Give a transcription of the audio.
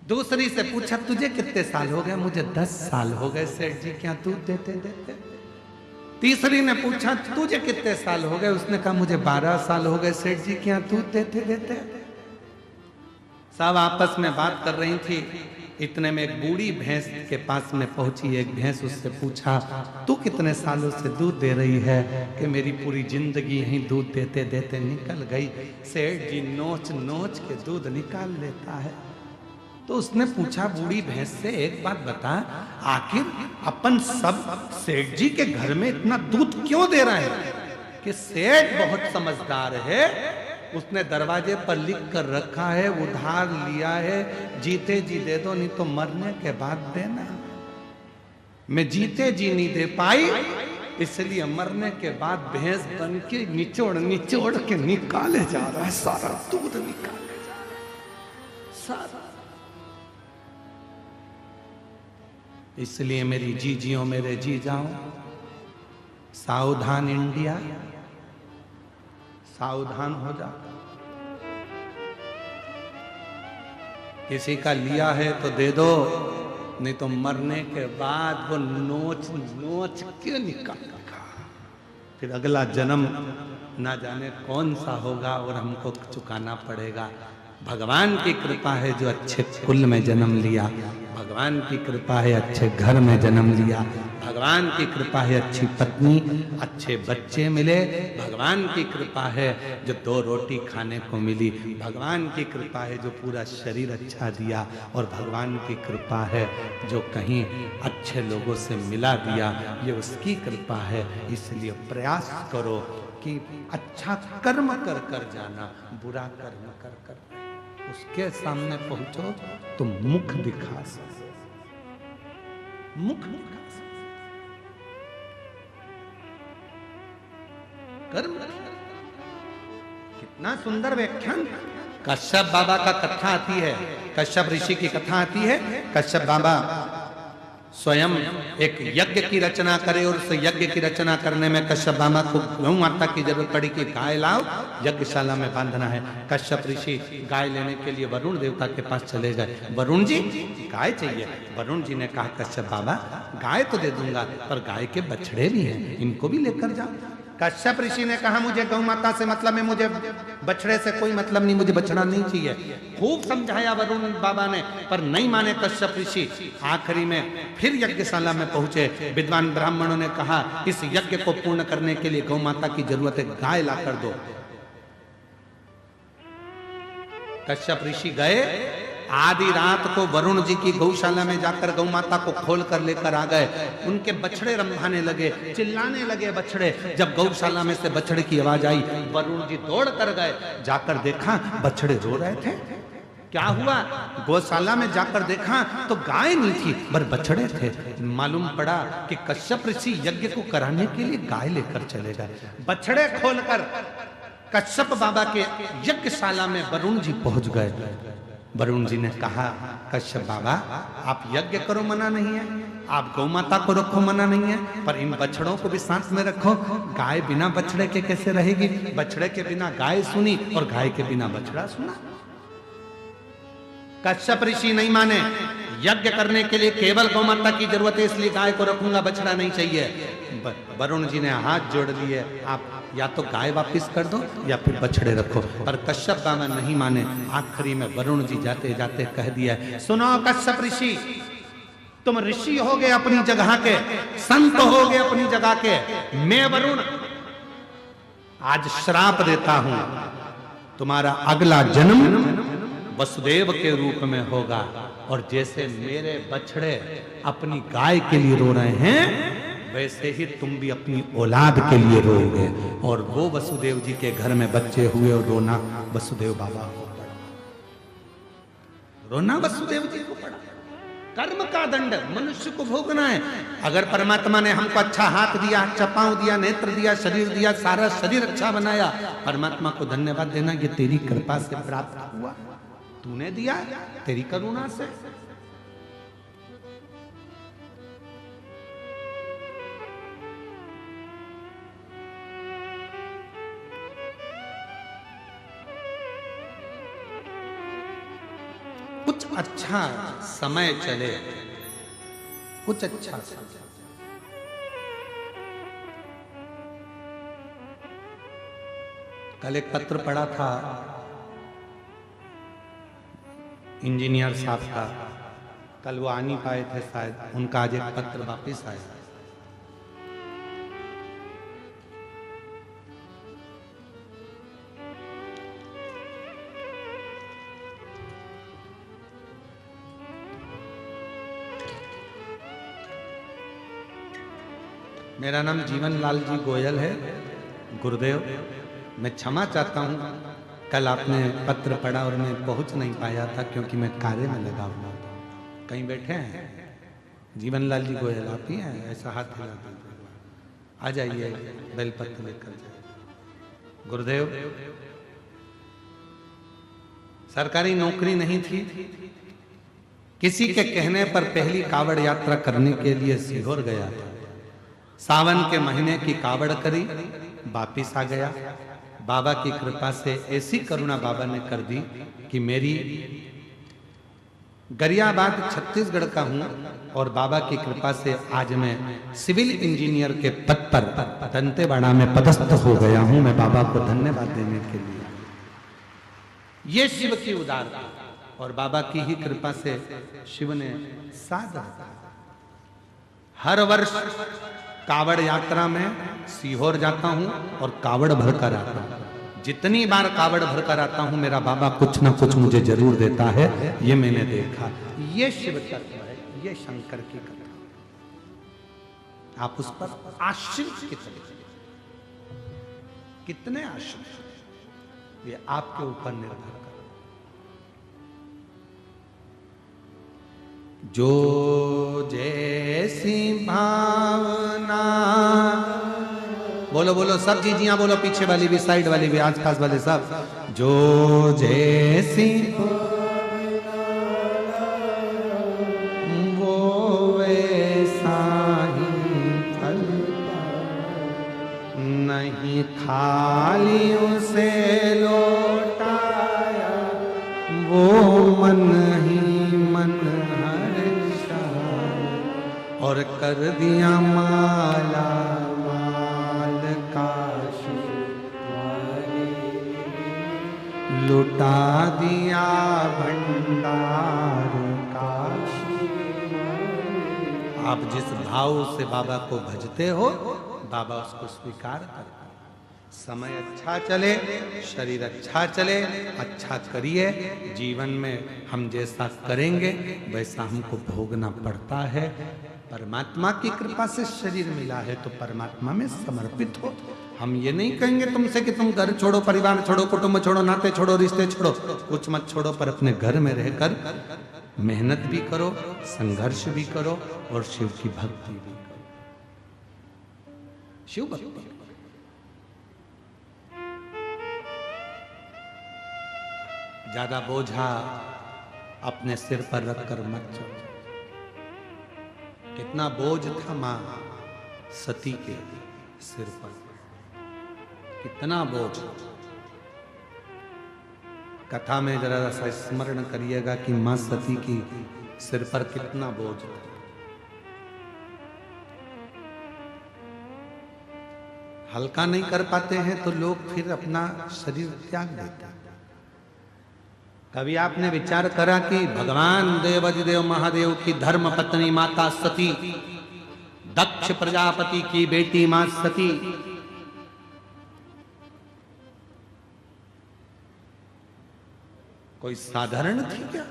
दूसरी से पूछा तुझे कितने साल हो गए? मुझे 10 साल हो गए सेठ जी, क्या दूध देते देते। तीसरी ने पूछा तुझे कितने साल हो गए? उसने कहा मुझे 12 साल हो गए सेठ जी, क्या दूध देते देते। सब आपस में बात कर रही थी। इतने में एक बूढ़ी भैंस के पास में पहुंची। एक भैंस उससे पूछा तू कितने सालों से दूध दे रही है? कि मेरी पूरी जिंदगी यहीं दूध देते देते निकल गई। सेठ जी नोच नोच के दूध निकाल लेता है। तो उसने पूछा बूढ़ी भैंस से एक बात बता, आखिर अपन सब सेठ जी के घर में इतना दूध क्यों दे रहे हैं? कि सेठ बहुत समझदार है, उसने दरवाजे पर लिख कर रखा है उधार लिया है, जीते जी दे दो नहीं तो मरने के बाद देना। मैं जीते जी नहीं दे पाई, इसलिए मरने के बाद भैंस बन के निचोड़ निचोड़ के निकाले जा रहा है, सारा दूध निकाले जा रहा है सारा। इसलिए मेरी जीजियों मेरे जी जाओ, सावधान इंडिया, सावधान हो जा। किसी का लिया है तो दे दो, नहीं तो मरने के बाद वो नोच नोच के निकालेगा। फिर अगला जन्म ना जाने कौन सा होगा और हमको चुकाना पड़ेगा। भगवान की कृपा है जो अच्छे कुल में जन्म लिया, भगवान की कृपा है अच्छे घर में जन्म लिया, भगवान की कृपा है अच्छी पत्नी, अच्छे बच्चे मिले, भगवान की कृपा है जो 2 रोटी खाने को मिली, भगवान की कृपा है जो पूरा शरीर अच्छा दिया, और भगवान की कृपा है जो कहीं अच्छे लोगों से मिला दिया, ये उसकी कृपा है। इसलिए प्रयास करो कि अच्छा कर्म कर कर जाना, बुरा कर्म कर कर उसके सामने पहुंचो तो मुख दिखा सकते, मुख दिखा सकते, कर्म। कितना सुंदर व्याख्यान। कश्यप बाबा का कथा आती है, कश्यप ऋषि की कथा आती है। कश्यप बाबा स्वयं एक यज्ञ की रचना करे और उस यज्ञ की रचना करने में कश्यप बाबा को गौ माता की जरूरत पड़ी कि गाय लाओ, यज्ञशाला में बांधना है। कश्यप ऋषि गाय लेने के लिए वरुण देवता के पास चले गए। वरुण जी गाय चाहिए। वरुण जी ने कहा कश्यप बाबा गाय तो दे दूंगा, पर गाय के बछड़े भी हैं, इनको भी लेकर जाओ। कश्यप ऋषि ने कहा मुझे गौ माता से मतलब है, मुझे बछड़े से कोई मतलब नहीं, मुझे बछड़ा नहीं चाहिए। खूब समझाया वरुण बाबा ने, पर नहीं माने कश्यप ऋषि। आखिरी में फिर यज्ञशाला में पहुंचे। विद्वान ब्राह्मणों ने कहा इस यज्ञ को पूर्ण करने के लिए गौ माता की जरूरत है, गाय ला कर दो। कश्यप ऋषि गए, आधी रात को वरुण जी की गौशाला में जाकर गौ माता को खोल कर लेकर आ गए। उनके बछड़े रंभाने लगे, चिल्लाने लगे बछड़े। जब गौशाला में से बछड़े की आवाज आई, वरुण जी दौड़ कर गए, जाकर देखा बछड़े रो रहे थे। क्या हुआ? गौशाला में जाकर देखा तो गाय नहीं थी, पर बछड़े थे। मालूम पड़ा कि कश्यप ऋषि यज्ञ को कराने के लिए गाय लेकर चले गए। बछड़े खोलकर कश्यप बाबा के यज्ञशाला में वरुण जी पहुंच गए। वरुण जी ने कहा कश्यप बाबा आप यज्ञ करो, मना नहीं है, आप गौ माता को रखो, मना नहीं है, पर इन बछड़ों को भी साथ में रखो। गाय बिना बछड़े के कैसे रहेगी? बछड़े के बिना गाय सुनी और गाय के बिना बछड़ा सुना। कश्यप ऋषि नहीं माने, यज्ञ करने के लिए केवल गौ माता की जरूरत है, इसलिए गाय को रखूंगा, बछड़ा नहीं चाहिए। वरुण जी ने हाथ जोड़ लिए, आप या तो गाय वापस कर दो या फिर बछड़े रखो। पर कश्यप बाबा नहीं माने। आखिरी में वरुण जी जाते जाते कह दिया, सुनो कश्यप ऋषि, तुम ऋषि हो गए अपनी जगह के, संत हो गए अपनी जगह के, मैं वरुण आज श्राप देता हूं, तुम्हारा अगला जन्म वसुदेव के रूप में होगा। और जैसे मेरे बछड़े अपनी गाय के लिए रो रहे हैं, वैसे ही तुम भी अपनी औलाद के लिए रोओगे। और वो वसुदेव जी के घर में बच्चे हुए और रोना वसुदेव बाबा को पड़ा, रोना वसुदेव जी को पड़ा। कर्म का दंड मनुष्य को भोगना है। अगर परमात्मा ने हमको अच्छा हाथ दिया, अच्छा पांव दिया, नेत्र दिया, शरीर दिया, सारा शरीर अच्छा बनाया, परमात्मा को धन्यवाद देना कि तेरी कृपा से प्राप्त हुआ, तूने दिया, तेरी करुणा से। कुछ अच्छा समय चले, कुछ अच्छा समय। कल एक पत्र पढ़ा था इंजीनियर साहब का, कल वो आ नहीं पाए थे शायद, उनका आज एक पत्र वापिस आया। मेरा नाम जीवन लाल जी गोयल है। गुरुदेव, मैं क्षमा चाहता हूँ, कल आपने पत्र पढ़ा और मैं पहुंच नहीं पाया था क्योंकि मैं कार्य में लगा हुआ था। कहीं बैठे हैं? जीवन लाल जी गोयल आप ही हैं? ऐसा हाथ हिला दीजिए, आ जाइए, बेलपत्र लेकर जाइए। गुरुदेव, सरकारी नौकरी नहीं थी, किसी के कहने पर पहली कावड़ यात्रा करने के लिए सीहोर गया था। सावन के महीने की कावड़ करी, वापिस आ गया। बाबा की कृपा से ऐसी करुणा बाबा ने कर दी कि मेरी गरियाबाद छत्तीसगढ़ का हूं और बाबा की कृपा से आज मैं सिविल इंजीनियर के पद पर दंतेवाड़ा में पदस्थ हो गया हूं। मैं बाबा को धन्यवाद देने के लिए, ये शिव की उदारता और बाबा की ही कृपा से शिव ने साथ दिया। हर वर्ष कावड़ यात्रा में सीहोर जाता हूं और कावड़ भरकर आता हूं। जितनी बार कावड़ भरकर आता हूं, मेरा बाबा कुछ ना कुछ मुझे जरूर देता है, ये मैंने देखा। ये शिव तत्व है, ये शंकर की कथा। आप उस पर आश्रित कितने आश्रित, ये आपके ऊपर निर्भर कर। जो जैसी भावना, बोलो बोलो सब जीजियां बोलो, पीछे वाली भी, साइड वाली भी, आसपास वाले सब। जो जैसी वो वैसा ही फल, नहीं खाली उसे लौटाया वो मन ही मन और कर दिया माला माल काशी, लुटा दिया भंडार काशी। आप जिस भाव से बाबा को भजते हो, बाबा उसको स्वीकार करते। समय अच्छा चले, शरीर अच्छा चले, अच्छा करिए। जीवन में हम जैसा करेंगे वैसा हमको भोगना पड़ता है। परमात्मा की कृपा से शरीर मिला है तो परमात्मा में समर्पित हो। हम ये नहीं कहेंगे तुमसे कि तुम घर छोड़ो, परिवार छोड़ो, कुटुंब छोड़ो, नाते छोड़ो, रिश्ते छोड़ो, कुछ मत छोड़ो, पर अपने घर में रहकर मेहनत भी करो, संघर्ष भी करो और शिव की भक्ति भी करो। शिव भक्ति ज्यादा बोझा अपने सिर पर रखकर मत चलो। कितना बोझ था मां सती के सिर पर, कितना बोझ। कथा में जरा सा स्मरण करिएगा कि मां सती की सिर पर कितना बोझ था। हल्का नहीं कर पाते हैं तो लोग फिर अपना शरीर त्याग देते हैं। कभी आपने विचार करा कि भगवान देवाधिदेव महादेव की धर्म पत्नी माता सती, दक्ष प्रजापति की बेटी मां सती, कोई साधारण थी क्या?